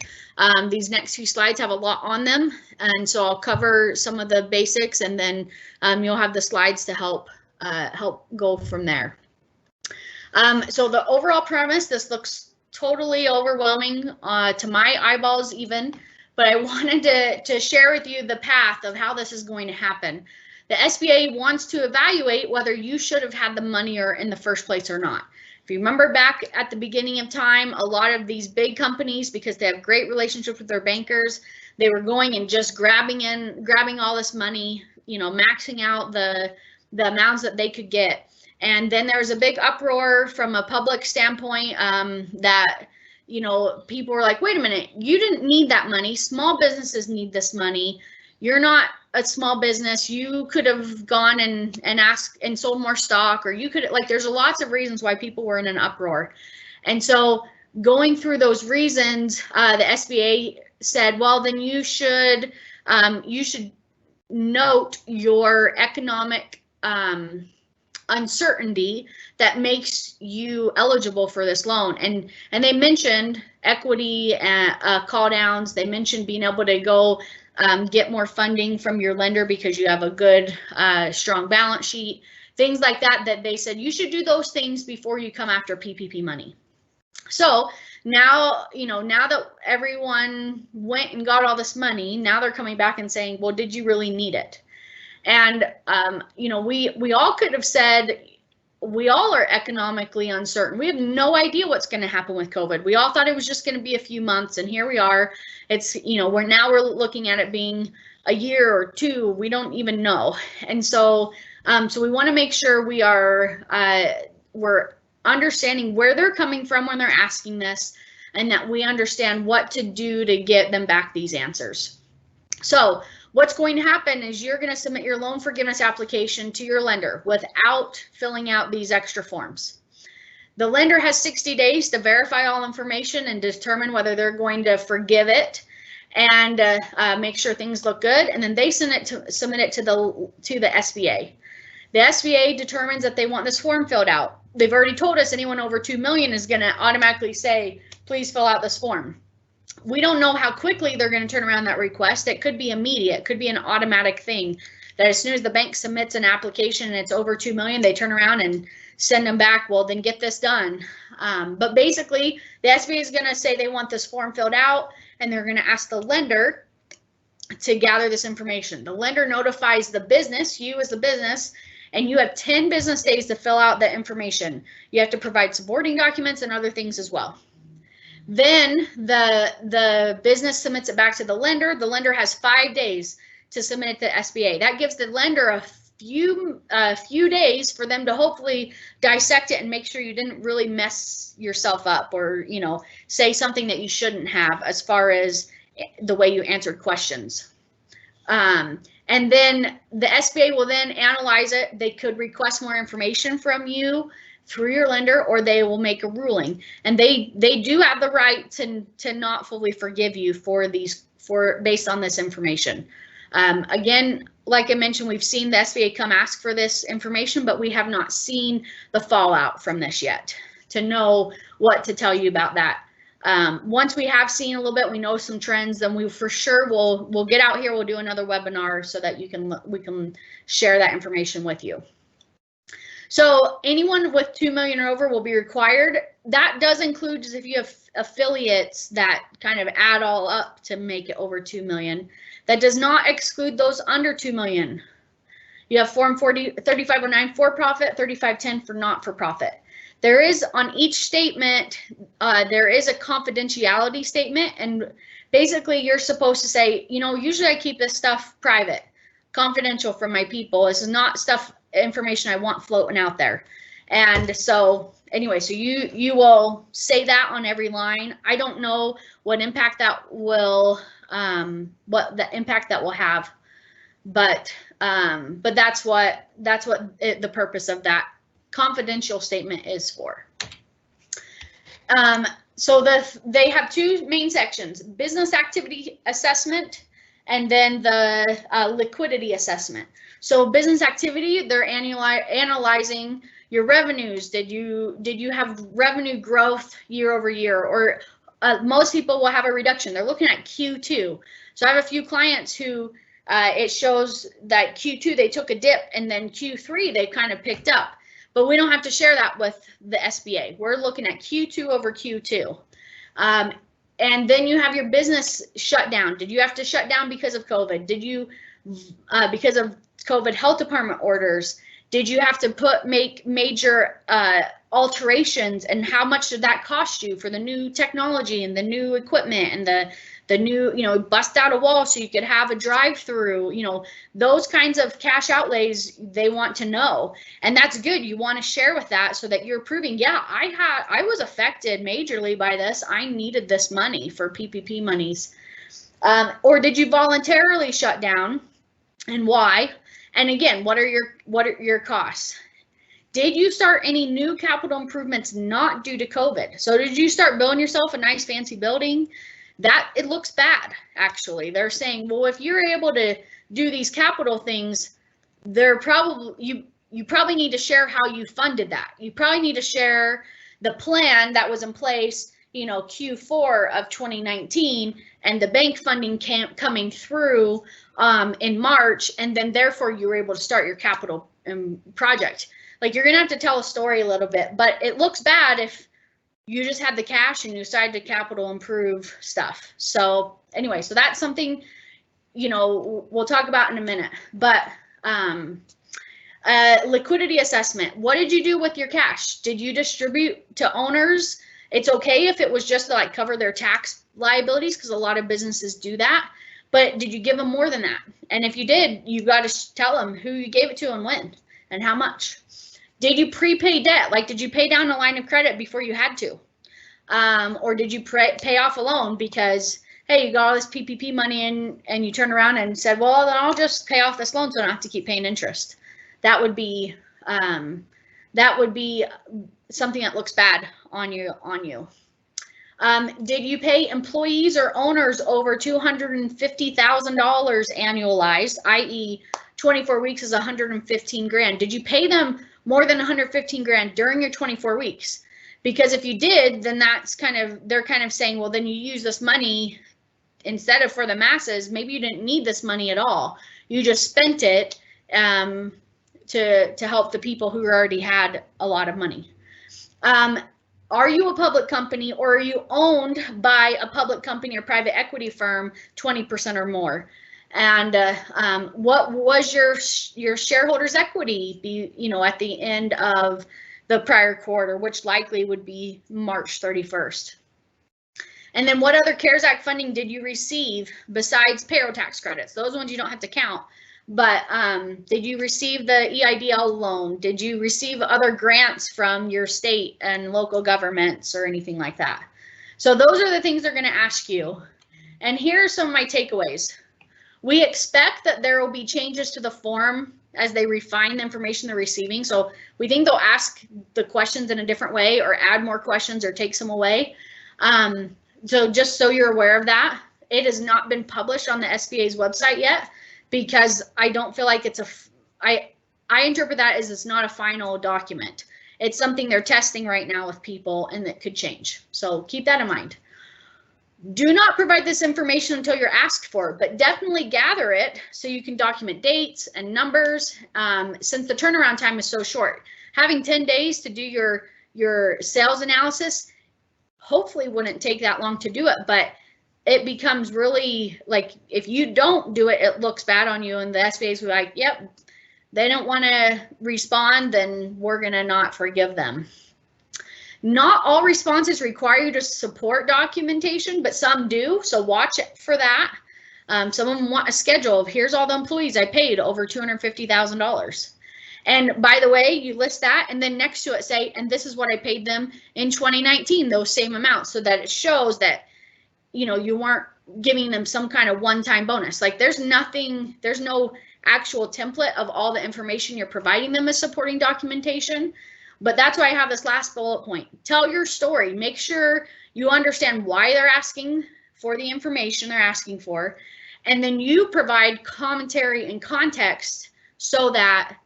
B: These next few slides have a lot on them, and so I'll cover some of the basics, and then you'll have the slides to help go from there. So the overall premise, this looks totally overwhelming to my eyeballs even, but I wanted to share with you the path of how this is going to happen. The SBA wants to evaluate whether you should have had the money in the first place or not. If you remember back at the beginning of time, a lot of these big companies, because they have great relationships with their bankers, they were going and just grabbing all this money, you know, maxing out the amounts that they could get. And then there was a big uproar from a public standpoint that, you know, people were like, wait a minute, you didn't need that money. Small businesses need this money. You're not a small business. You could have gone and asked and sold more stock, or you could, like, there's lots of reasons why people were in an uproar. And so going through those reasons, the SBA said, well, then you should note your economic uncertainty that makes you eligible for this loan. And they mentioned equity call downs. They mentioned being able to go get more funding from your lender because you have a good, strong balance sheet, things like that, that they said you should do those things before you come after PPP money. So now, you know, now that everyone went and got all this money, now they're coming back and saying, well, did you really need it? And, you know, we all could have said, we all are economically uncertain. We have no idea what's going to happen with COVID. We all thought it was just going to be a few months, and here we are. It's, you know, we're looking at it being a year or two. We don't even know. And so, so we want to make sure we are, we're understanding where they're coming from when they're asking this, and that we understand what to do to get them back these answers. So what's going to happen is you're going to submit your loan forgiveness application to your lender without filling out these extra forms. The lender has 60 days to verify all information and determine whether they're going to forgive it and make sure things look good, and then they submit it to the SBA. The SBA determines that they want this form filled out. They've already told us anyone over 2 million is going to automatically say, please fill out this form. We don't know how quickly they're going to turn around that request. It could be immediate. It could be an automatic thing that as soon as the bank submits an application and it's over 2 million, they turn around and send them back. Well, then get this done. But basically, the SBA is going to say they want this form filled out, and they're going to ask the lender to gather this information. The lender notifies the business, you as the business, and you have 10 business days to fill out the information. You have to provide supporting documents and other things as well. Then the business submits it back to the lender. The lender has 5 days to submit it to SBA. That gives the lender a few days for them to hopefully dissect it and make sure you didn't really mess yourself up, or, you know, say something that you shouldn't have as far as the way you answered questions. And then the SBA will then analyze it. They could request more information from you through your lender, or they will make a ruling. And they do have the right to not fully forgive you based on this information. Again, like I mentioned, we've seen the SBA come ask for this information, but we have not seen the fallout from this yet to know what to tell you about that. Once we have seen a little bit, we know some trends, then we for sure we'll get out here. We'll do another webinar so that we can share that information with you. So anyone with 2 million or over will be required. That does include if you have affiliates that kind of add all up to make it over 2 million. That does not exclude those under 2 million. You have Form 3509 for profit, 3510 for not for profit. There is on each statement, there is a confidentiality statement, and basically you're supposed to say, you know, usually I keep this stuff private, confidential from my people. This is not information I want floating out there. And so anyway, so you will say that on every line. I don't know what impact that will have, but that's what the purpose of that confidential statement is for. So they have two main sections: business activity assessment and then the liquidity assessment. So business activity, they're analyzing your revenues. Did you have revenue growth year over year, or most people will have a reduction? They're looking at Q2. So I have a few clients who it shows that Q2 they took a dip, and then Q3 they kind of picked up. But we don't have to share that with the SBA. We're looking at Q2 over Q2. And then you have your business shutdown. Did you have to shut down because of COVID? Did you, because of COVID health department orders, did you have to make major alterations and how much did that cost you for the new technology and the new equipment and the new, you know, bust out a wall so you could have a drive-through, you know, those kinds of cash outlays they want to know. And that's good. You want to share with that so that you're proving, yeah, I was affected majorly by this. I needed this money for PPP monies. Or did you voluntarily shut down, and why? And again, what are your costs? Did you start any new capital improvements not due to COVID? So did you start building yourself a nice fancy building? That it looks bad, actually. They're saying, well, if you're able to do these capital things, they're probably you probably need to share how you funded that. You probably need to share the plan that was in place, you know, Q4 of 2019, and the bank funding coming through in March, and then therefore you were able to start your capital project. Like, you're gonna have to tell a story a little bit, but it looks bad if you just had the cash and you decided to capital improve stuff. So anyway, so that's something, you know, we'll talk about in a minute. But liquidity assessment. What did you do with your cash? Did you distribute to owners? It's okay if it was just to like cover their tax liabilities, because a lot of businesses do that. But did you give them more than that? And if you did, you've got to tell them who you gave it to and when and how much. Did you prepay debt? Like, did you pay down a line of credit before you had to? Or did you pay off a loan because, hey, you got all this PPP money in, and you turned around and said, well, then I'll just pay off this loan so I don't have to keep paying interest. That would be something that looks bad on you. Did you pay employees or owners over $250,000 annualized, i.e. 24 weeks is 115 grand? Did you pay them more than 115 grand during your 24 weeks? Because if you did, then that's they're kind of saying, well, then you use this money instead of for the masses. Maybe you didn't need this money at all. You just spent it to help the people who already had a lot of money. Are you a public company, or are you owned by a public company or private equity firm 20% or more? And what was your shareholders' equity you know, at the end of the prior quarter, which likely would be March 31st? And then what other CARES Act funding did you receive besides payroll tax credits? Those ones you don't have to count. But did you receive the EIDL loan? Did you receive other grants from your state and local governments or anything like that? So those are the things they're going to ask you. And here are some of my takeaways. We expect that there will be changes to the form as they refine the information they're receiving. So we think they'll ask the questions in a different way, or add more questions, or take some away. So just so you're aware of that, it has not been published on the SBA's website yet, because I don't feel like it's I interpret that as it's not a final document. It's something they're testing right now with people, and that could change. So keep that in mind. Do not provide this information until you're asked for, but definitely gather it so you can document dates and numbers, since the turnaround time is so short. Having 10 days to do your sales analysis hopefully wouldn't take that long to do it, but it becomes really, like, if you don't do it, it looks bad on you, and the SBA's like, yep, they don't want to respond, then we're going to not forgive them. Not all responses require you to support documentation, but some do, so watch it for that. Some of them want a schedule of, here's all the employees I paid over $250,000. And by the way, you list that, and then next to it say, and this is what I paid them in 2019, those same amounts, so that it shows that, you know, you weren't giving them some kind of one-time bonus. Like, there's no actual template of all the information you're providing them as supporting documentation. But that's why I have this last bullet point. Tell your story. Make sure you understand why they're asking for the information they're asking for, and then you provide commentary and context so that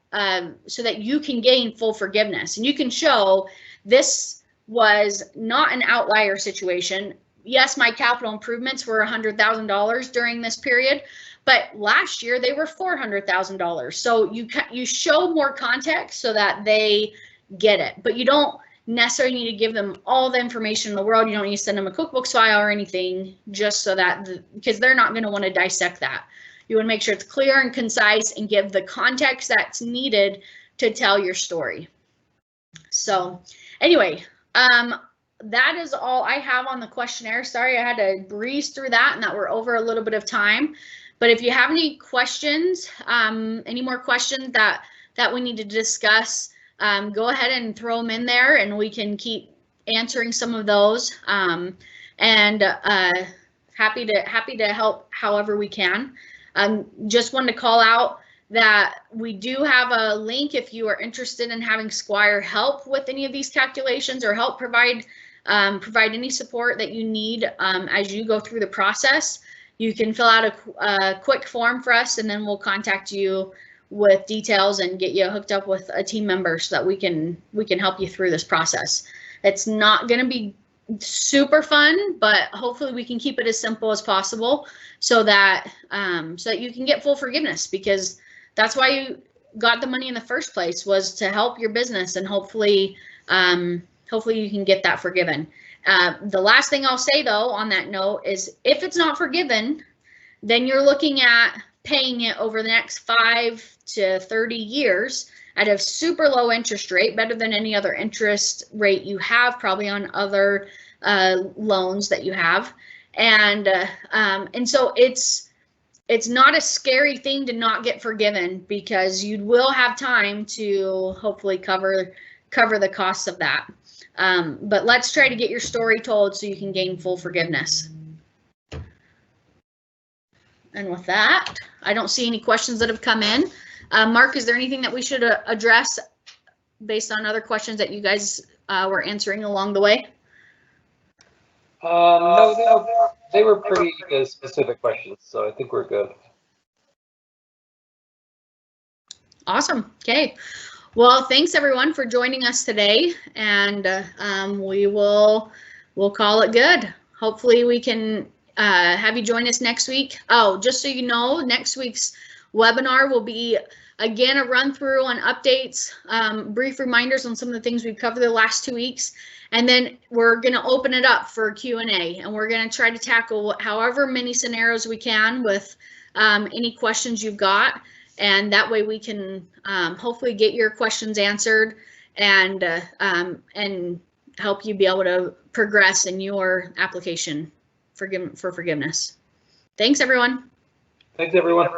B: you can gain full forgiveness, and you can show this was not an outlier situation. Yes, my capital improvements were $100,000 during this period, but last year they were $400,000. So you show more context so that they get it, but you don't necessarily need to give them all the information in the world. You don't need to send them a cookbooks file or anything, just so that, because they're not going to want to dissect that. You want to make sure it's clear and concise and give the context that's needed to tell your story. So, Anyway, that is all I have on the questionnaire. Sorry, I had to breeze through that and that we're over a little bit of time. But if you have any questions, any more questions that we need to discuss, go ahead and throw them in there and we can keep answering some of those. Happy to help however we can. Just wanted to call out that we do have a link if you are interested in having Squire help with any of these calculations or help provide any support that you need as you go through the process. You can fill out a quick form for us and then we'll contact you with details and get you hooked up with a team member so that we can help you through this process. It's not going to be super fun, but hopefully we can keep it as simple as possible so that you can get full forgiveness, because that's why you got the money in the first place, was to help your business, and hopefully you can get that forgiven. The last thing I'll say though on that note is, if it's not forgiven, then you're looking at paying it over the next 5 to 30 years at a super low interest rate, better than any other interest rate you have probably on other loans that you have. And so it's not a scary thing to not get forgiven, because you will have time to hopefully cover the costs of that. But let's try to get your story told so you can gain full forgiveness. And with that, I don't see any questions that have come in. Mark, is there anything that we should address based on other questions that you guys were answering along the way?
C: No, they were pretty specific questions, so I think we're good. Awesome.
B: Okay. Well, thanks everyone for joining us today, and we'll call it good. Hopefully we can have you join us next week. Oh, just so you know, next week's webinar will be again a run through on updates, brief reminders on some of the things we've covered the last 2 weeks, and then we're going to open it up for Q&A, and we're going to try to tackle however many scenarios we can with any questions you've got, and that way we can hopefully get your questions answered and help you be able to progress in your application for forgiveness. Thanks, everyone.
C: Thanks, everyone.